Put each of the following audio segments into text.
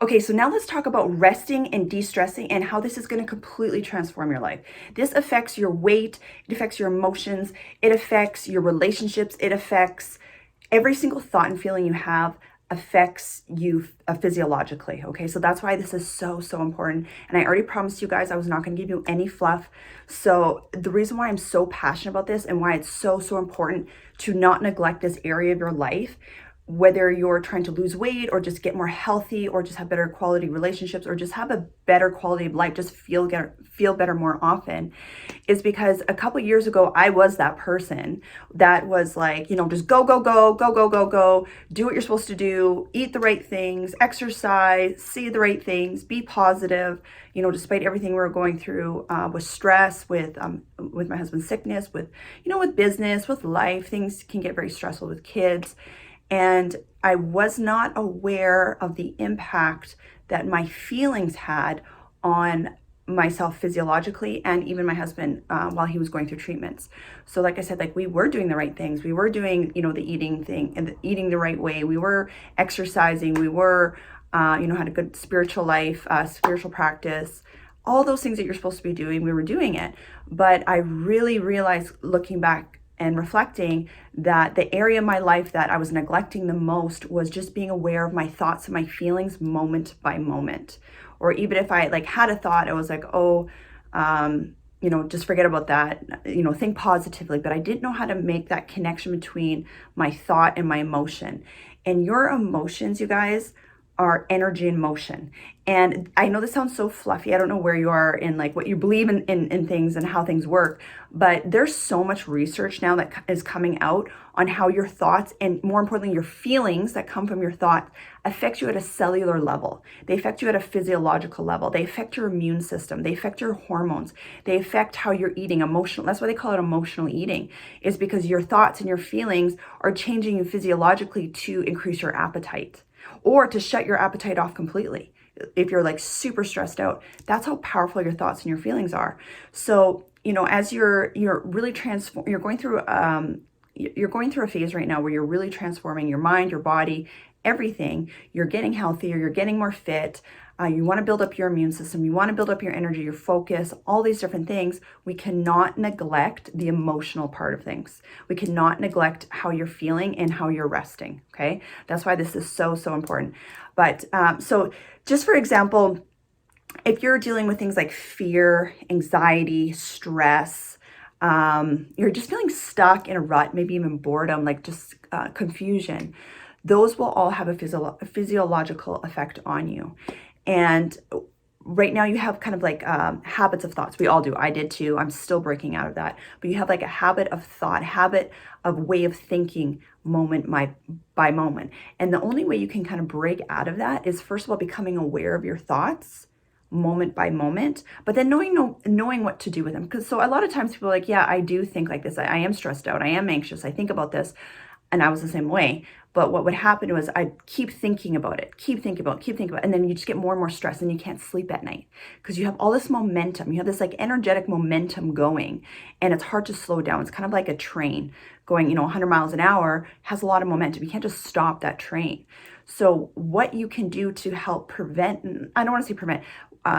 Okay, so now let's talk about resting and de-stressing and how this is going to completely transform your life. This affects your weight, it affects your emotions, it affects your relationships, it affects every single thought and feeling you have affects you physiologically. Okay, so that's why this is so important. And I already promised you guys I was not going to give you any fluff. So the reason why I'm so passionate about this and why it's so important to not neglect this area of your life, whether you're trying to lose weight or just get more healthy or just have better quality relationships or just have a better quality of life, just feel better more often, is because a couple years ago I was that person that was like, just go, do what you're supposed to do, eat the right things, exercise, see the right things, be positive, despite everything we were going through with stress, with my husband's sickness, with business, with life. Things can get very stressful with kids. And I was not aware of the impact that my feelings had on myself physiologically and even my husband while he was going through treatments. So like I said, like we were doing the right things. We were doing, the eating thing and eating the right way. We were exercising. We were, had a good spiritual life, spiritual practice, all those things that you're supposed to be doing. We were doing it. But I really realized looking back and reflecting that the area of my life that I was neglecting the most was just being aware of my thoughts and my feelings moment by moment. Or even if I had a thought, I was like, just forget about that, think positively. But I didn't know how to make that connection between my thought and my emotion. And your emotions, you guys, are energy in motion. And I know this sounds so fluffy. I don't know where you are in what you believe in things and how things work, but there's so much research now that is coming out on how your thoughts and more importantly, your feelings that come from your thoughts affect you at a cellular level. They affect you at a physiological level. They affect your immune system. They affect your hormones. They affect how you're eating, emotional. That's why they call it emotional eating, is because your thoughts and your feelings are changing you physiologically to increase your appetite or to shut your appetite off completely. If you're super stressed out, that's how powerful your thoughts and your feelings are. So, as you're really you're going through a phase right now where you're really transforming your mind, your body, everything. You're getting healthier, you're getting more fit. You want to build up your immune system. You want to build up your energy, your focus, all these different things. We cannot neglect the emotional part of things. We cannot neglect how you're feeling and how you're resting. Okay. That's why this is so important. But so just for example, if you're dealing with things like fear, anxiety, stress, you're just feeling stuck in a rut, maybe even boredom, just confusion, those will all have a physiological effect on you. And right now you have kind of habits of thoughts. We all do. I did too. I'm still breaking out of that. But you have a habit of thought, habit of way of thinking moment by moment. And the only way you can kind of break out of that is, first of all, becoming aware of your thoughts moment by moment, but then knowing what to do with them. Because so a lot of times people are like, yeah, I do think like this. I am stressed out. I am anxious. I think about this. And I was the same way. But what would happen was I'd keep thinking about it, keep thinking about it. And then you just get more and more stressed and you can't sleep at night because you have all this momentum. You have this energetic momentum going and it's hard to slow down. It's kind of like a train going, 100 miles an hour has a lot of momentum. You can't just stop that train. So what you can do to help prevent, I don't want to say prevent,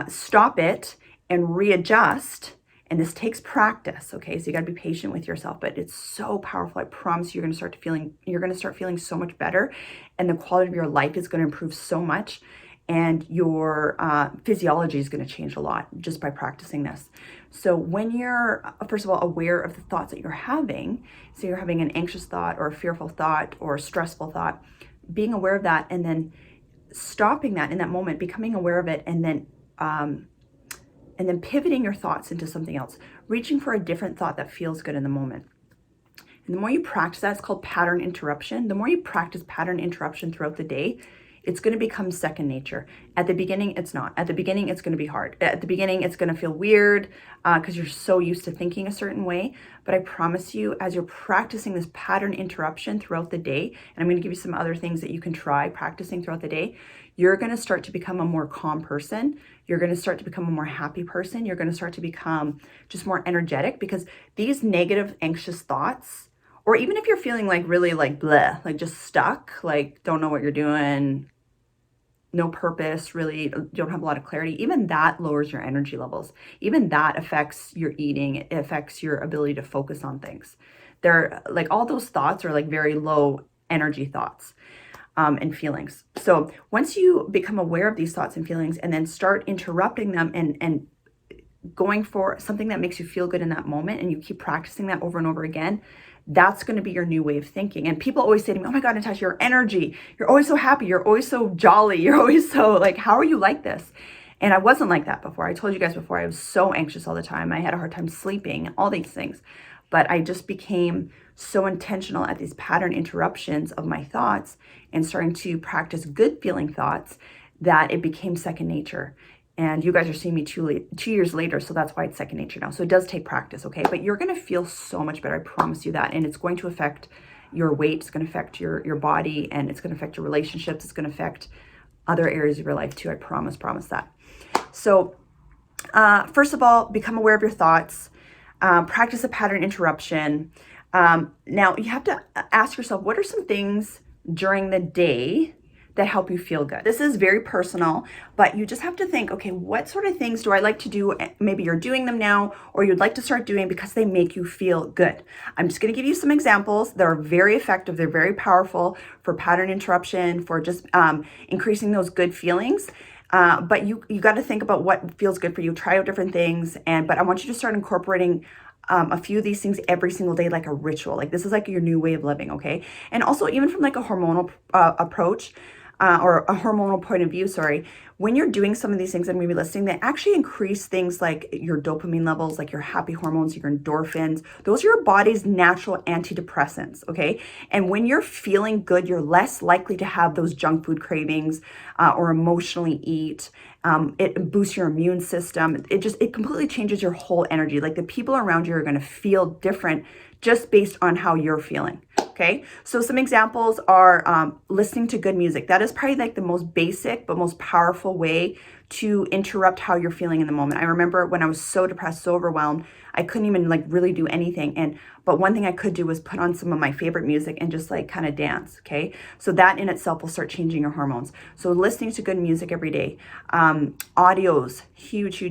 stop it and readjust. And this takes practice, okay? So you got to be patient with yourself, but it's so powerful. I promise you're going to start feeling so much better, and the quality of your life is going to improve so much, and your physiology is going to change a lot just by practicing this. So when you're, first of all, aware of the thoughts that you're having, so you're having an anxious thought or a fearful thought or a stressful thought, being aware of that and then stopping that in that moment, becoming aware of it, and then pivoting your thoughts into something else, reaching for a different thought that feels good in the moment. And the more you practice that, it's called pattern interruption. The more you practice pattern interruption throughout the day, it's going to become second nature. At the beginning, it's not. At the beginning, it's going to be hard. At the beginning, it's going to feel weird because you're so used to thinking a certain way. But I promise you, as you're practicing this pattern interruption throughout the day, and I'm going to give you some other things that you can try practicing throughout the day, you're going to start to become a more calm person. You're going to start to become a more happy person. You're going to start to become just more energetic, because these negative, anxious thoughts, or even if you're feeling really bleh, just stuck, don't know what you're doing, no purpose, really, you don't have a lot of clarity, even that lowers your energy levels. Even that affects your eating. It affects your ability to focus on things. They're like, all those thoughts are like very low energy thoughts and feelings. So once you become aware of these thoughts and feelings and then start interrupting them and going for something that makes you feel good in that moment, and you keep practicing that over and over again, that's going to be your new way of thinking. And people always say to me, oh my God, Natasha, your energy, you're always so happy, you're always so jolly, you're always so like, how are you like this? And I wasn't like that before. I told you guys before, I was so anxious all the time. I had a hard time sleeping, all these things. But I just became so intentional at these pattern interruptions of my thoughts and starting to practice good feeling thoughts that it became second nature. And you guys are seeing me 2 years later, so that's why it's second nature now. So it does take practice, okay? But you're going to feel so much better, I promise you that. And it's going to affect your weight, it's going to affect your body, and it's going to affect your relationships, it's going to affect other areas of your life too. I promise that. So first of all, become aware of your thoughts, practice a pattern interruption. Now you have to ask yourself, what are some things during the day that help you feel good? This is very personal, but you just have to think, okay, what sort of things do I like to do? Maybe you're doing them now, or you'd like to start doing because they make you feel good. I'm just going to give you some examples that are very effective. They're very powerful for pattern interruption, for just increasing those good feelings. But you got to think about what feels good for you. Try out different things, but I want you to start incorporating a few of these things every single day, like a ritual. Like this is like your new way of living, okay? And also even from like a hormonal approach, or a hormonal point of view, sorry, when you're doing some of these things I'm going to be listing, they actually increase things like your dopamine levels, like your happy hormones, your endorphins. Those are your body's natural antidepressants, okay? And when you're feeling good, you're less likely to have those junk food cravings or emotionally eat. It boosts your immune system. It completely changes your whole energy. Like the people around you are going to feel different just based on how you're feeling. Okay, so some examples are listening to good music. That is probably like the most basic but most powerful way to interrupt how you're feeling in the moment. I remember when I was so depressed, so overwhelmed, I couldn't even like really do anything. But one thing I could do was put on some of my favorite music and just like kind of dance. Okay, so that in itself will start changing your hormones. So listening to good music every day. Audios, huge.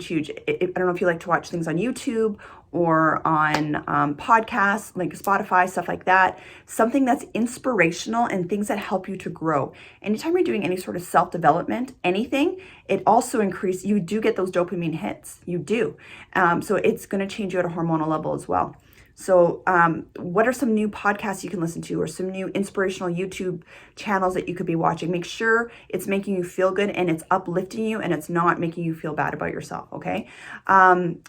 I don't know if you like to watch things on YouTube or on podcasts like Spotify, stuff like that. Something that's inspirational and things that help you to grow. Anytime you're doing any sort of self-development, anything, it also increases, you do get those dopamine hits. You do. So it's going to change you at a hormonal level as well. So what are some new podcasts you can listen to, or some new inspirational YouTube channels that you could be watching? Make sure it's making you feel good and it's uplifting you and it's not making you feel bad about yourself, okay?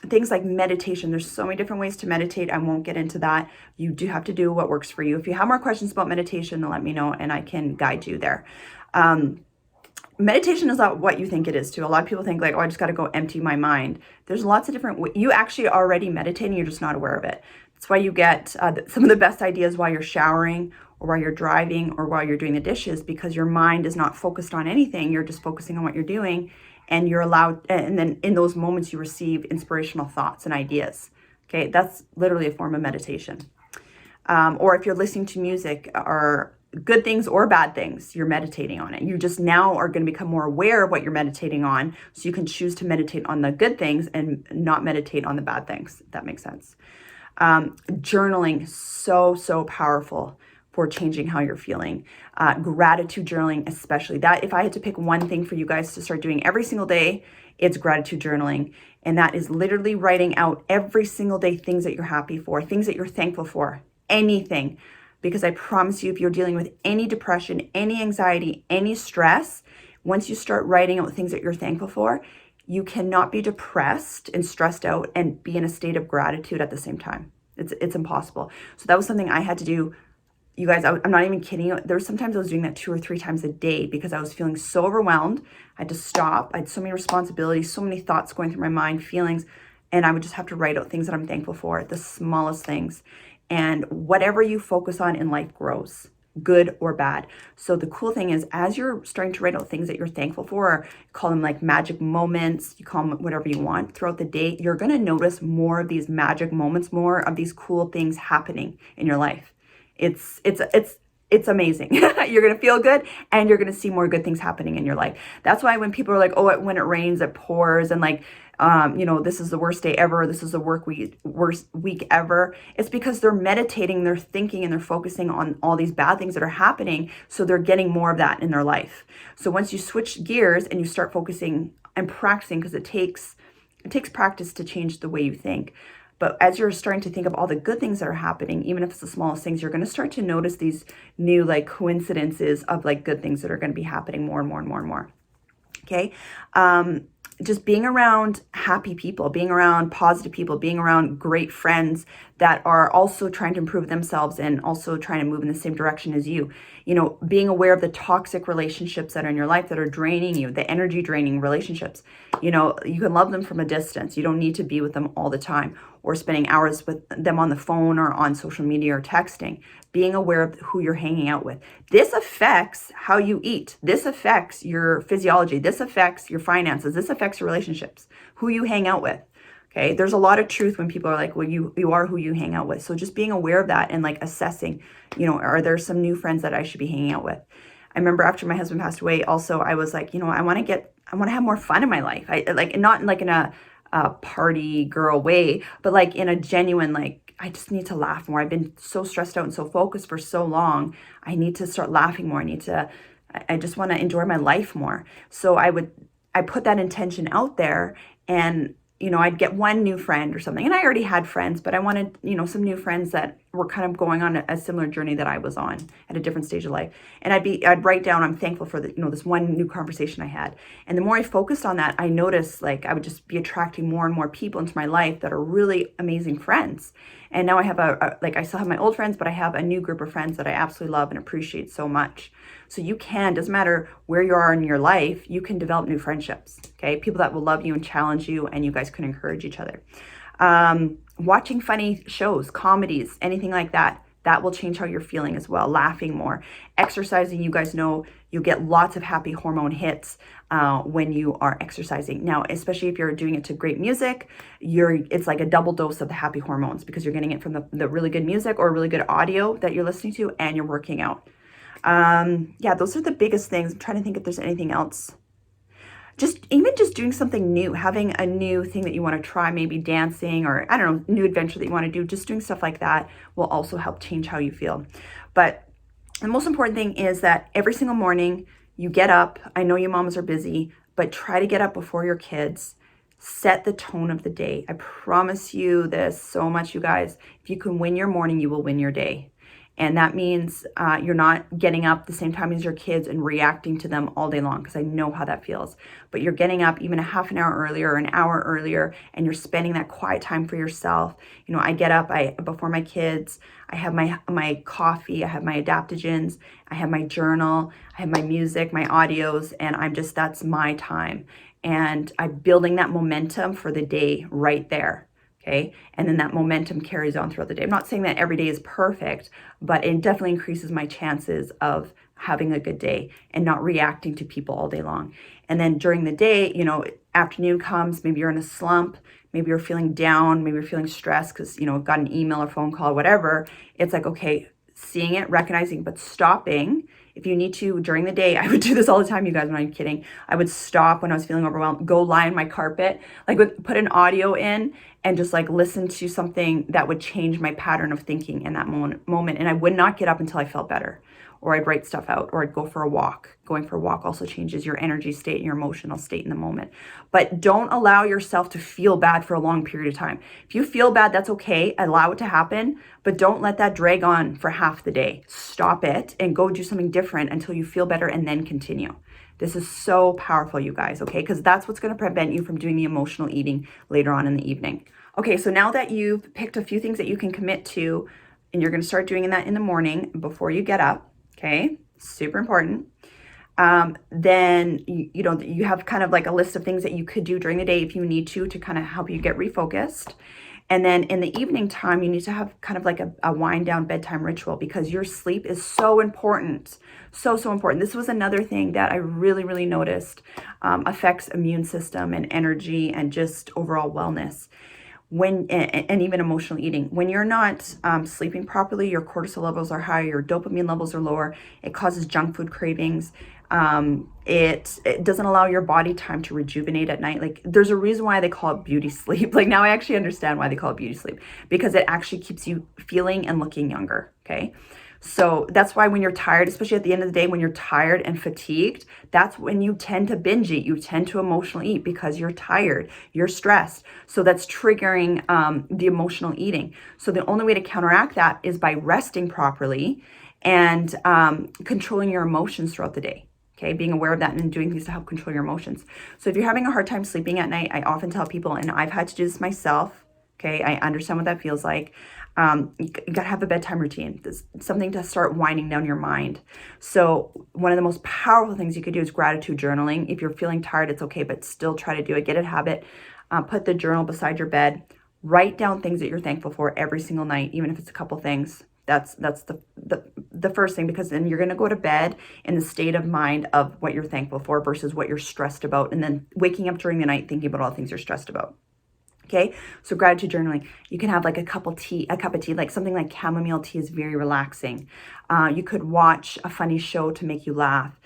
Things like meditation. There's so many different ways to meditate. I won't get into that. You do have to do what works for you. If you have more questions about meditation, then let me know and I can guide you there. Meditation is not what you think it is too. A lot of people think like, oh, I just got to go empty my mind. There's lots of different, you actually are already meditating, you're just not aware of it. That's why you get some of the best ideas while you're showering or while you're driving or while you're doing the dishes, because your mind is not focused on anything. You're just focusing on what you're doing, and you're allowed, and then in those moments you receive inspirational thoughts and ideas. Okay, that's literally a form of meditation. Or if you're listening to music or good things or bad things, you're meditating on it. You just now are going to become more aware of what you're meditating on, so you can choose to meditate on the good things and not meditate on the bad things, if that makes sense. Journaling, so powerful for changing how you're feeling. Gratitude journaling, especially. That, if I had to pick one thing for you guys to start doing every single day, it's gratitude journaling. And that is literally writing out every single day things that you're happy for, things that you're thankful for, anything. Because I promise you, if you're dealing with any depression, any anxiety, any stress, once you start writing out things that you're thankful for, you cannot be depressed and stressed out and be in a state of gratitude at the same time. It's impossible. So that was something I had to do. You guys, I'm not even kidding you. There were sometimes I was doing that 2 or 3 times a day because I was feeling so overwhelmed. I had to stop. I had so many responsibilities, so many thoughts going through my mind, feelings, and I would just have to write out things that I'm thankful for, the smallest things. And whatever you focus on in life grows, good or bad. So the cool thing is, as you're starting to write out things that you're thankful for, or call them like magic moments, you call them whatever you want, throughout the day, you're going to notice more of these magic moments, more of these cool things happening in your life. It's it's amazing. You're going to feel good, and you're going to see more good things happening in your life. That's why when people are like, oh, when it rains, it pours, and like, this is the worst day ever, this is the worst week ever. It's because they're meditating, they're thinking, and they're focusing on all these bad things that are happening. So they're getting more of that in their life. So once you switch gears and you start focusing and practicing, because it takes practice to change the way you think. But as you're starting to think of all the good things that are happening, even if it's the smallest things, you're going to start to notice these new like coincidences of like good things that are going to be happening more and more and more and more. Okay. Just being around happy people, being around positive people, being around great friends that are also trying to improve themselves and also trying to move in the same direction as you. Being aware of the toxic relationships that are in your life that are draining you, the energy draining relationships. You can love them from a distance. You don't need to be with them all the time or spending hours with them on the phone or on social media or texting. Being aware of who you're hanging out with. This affects how you eat. This affects your physiology. This affects your finances. This affects your relationships, who you hang out with. Okay. There's a lot of truth when people are like, well, you are who you hang out with. So just being aware of that and like assessing, are there some new friends that I should be hanging out with? I remember after my husband passed away, also, I was like, I want to have more fun in my life. I like, not like in a party girl way, but like in a genuine, like, I just need to laugh more. I've been so stressed out and so focused for so long. I need to start laughing more. I just want to enjoy my life more. So I put that intention out there, and I'd get one new friend or something. And I already had friends, but I wanted, some new friends that were kind of going on a similar journey that I was on at a different stage of life. And I'd write down, I'm thankful for this one new conversation I had. And the more I focused on that, I noticed like I would just be attracting more and more people into my life that are really amazing friends. And now I have I still have my old friends, but I have a new group of friends that I absolutely love and appreciate so much. So doesn't matter where you are in your life, you can develop new friendships, okay? People that will love you and challenge you, and you guys can encourage each other. Watching funny shows, comedies, anything like that will change how you're feeling as well. Laughing more. Exercising, you guys know you get lots of happy hormone hits when you are exercising. Now, especially if you're doing it to great music, it's like a double dose of the happy hormones because you're getting it from the really good music or really good audio that you're listening to, and you're working out. Those are the biggest things. I'm trying to think if there's anything else. Just doing something new, having a new thing that you want to try, maybe dancing or, I don't know, new adventure that you want to do, just doing stuff like that will also help change how you feel. But the most important thing is that every single morning you get up. I know you moms are busy, but try to get up before your kids. Set the tone of the day. I promise you this so much, you guys. If you can win your morning, you will win your day. And that means you're not getting up the same time as your kids and reacting to them all day long, because I know how that feels. But you're getting up even a half an hour earlier or an hour earlier, and you're spending that quiet time for yourself. I get up before my kids. I have my coffee. I have my adaptogens. I have my journal. I have my music, my audios, and that's my time. And I'm building that momentum for the day right there. Okay. And then that momentum carries on throughout the day. I'm not saying that every day is perfect, but it definitely increases my chances of having a good day and not reacting to people all day long. And then during the day, afternoon comes, maybe you're in a slump, maybe you're feeling down, maybe you're feeling stressed because, got an email or phone call or whatever. It's like, okay, seeing it, recognizing, but stopping. If you need to during the day, I would do this all the time, you guys, when I'm kidding. I would stop when I was feeling overwhelmed, go lie on my carpet, put an audio in and just listen to something that would change my pattern of thinking in that moment. And I would not get up until I felt better, or I'd write stuff out, or I'd go for a walk. Going for a walk also changes your energy state and your emotional state in the moment. But don't allow yourself to feel bad for a long period of time. If you feel bad, that's okay. Allow it to happen, but don't let that drag on for half the day. Stop it and go do something different until you feel better, and then continue. This is so powerful, you guys, okay? Because that's what's going to prevent you from doing the emotional eating later on in the evening. Okay, so now that you've picked a few things that you can commit to, and you're going to start doing that in the morning before you get up, okay? Super important. Then you have kind of a list of things that you could do during the day if you need to kind of help you get refocused. And then in the evening time, you need to have kind of a wind down bedtime ritual, because your sleep is so important. So important. This was another thing that I really, really noticed affects immune system and energy and just overall wellness. and even emotional eating. When you're not sleeping properly, your cortisol levels are higher, your dopamine levels are lower. It causes junk food cravings. It doesn't allow your body time to rejuvenate at night. Like, there's a reason why they call it beauty sleep. Like, now I actually understand why they call it beauty sleep, because it actually keeps you feeling and looking younger. Okay. So that's why when you're tired, especially at the end of the day, when you're tired and fatigued, that's when you tend to binge eat. You tend to emotionally eat because you're tired, you're stressed. So that's triggering the emotional eating. So the only way to counteract that is by resting properly and controlling your emotions throughout the day. Okay, being aware of that and doing things to help control your emotions. So if you're having a hard time sleeping at night, I often tell people, and I've had to do this myself. Okay, I understand what that feels like. You got to have a bedtime routine. There's something to start winding down your mind. So one of the most powerful things you could do is gratitude journaling. If you're feeling tired, it's okay, but still try to do it. Get a habit. Put the journal beside your bed. Write down things that you're thankful for every single night, even if it's a couple things. That's the first thing, because then you're going to go to bed in the state of mind of what you're thankful for versus what you're stressed about, and then waking up during the night thinking about all the things you're stressed about. Okay, so gratitude journaling. You can have like a cup of tea, like something like chamomile tea is very relaxing. You could watch a funny show to make you laugh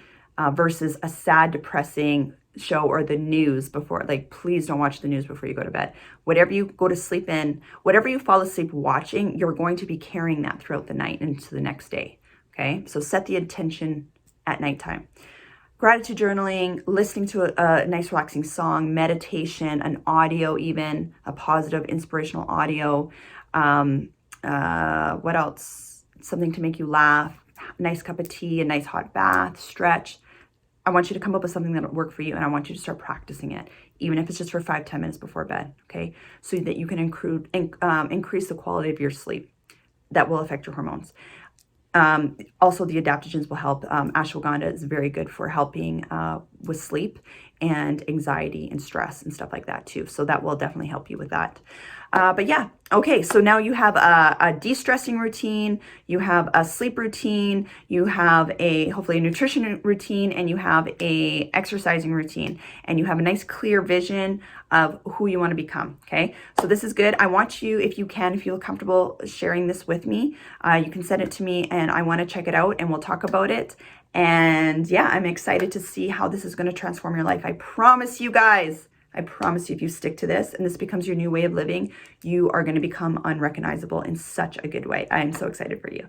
versus a sad, depressing show or the news before. Like, please don't watch the news before you go to bed. Whatever you go to sleep in, whatever you fall asleep watching, you're going to be carrying that throughout the night into the next day. Okay, so set the intention at nighttime. Gratitude journaling, listening to a nice relaxing song, meditation, an audio, even a positive inspirational audio. What else? Something to make you laugh, nice cup of tea, a nice hot bath, stretch. I want you to come up with something that will work for you, and I want you to start practicing it, even if it's just for 5-10 minutes before bed, okay? So that you can increase the quality of your sleep. That will affect your hormones. Also, the adaptogens will help. Ashwagandha is very good for helping with sleep and anxiety and stress and stuff like that too. So that will definitely help you with that. But yeah, okay, so now you have a de-stressing routine, you have a sleep routine, you have hopefully a nutrition routine, and you have a exercising routine, and you have a nice clear vision of who you want to become, okay? So this is good. I want you, if you can, if you feel comfortable sharing this with me, you can send it to me, and I want to check it out, and we'll talk about it. And yeah, I'm excited to see how this is going to transform your life. I promise you guys, if you stick to this and this becomes your new way of living, you are going to become unrecognizable in such a good way. I am so excited for you.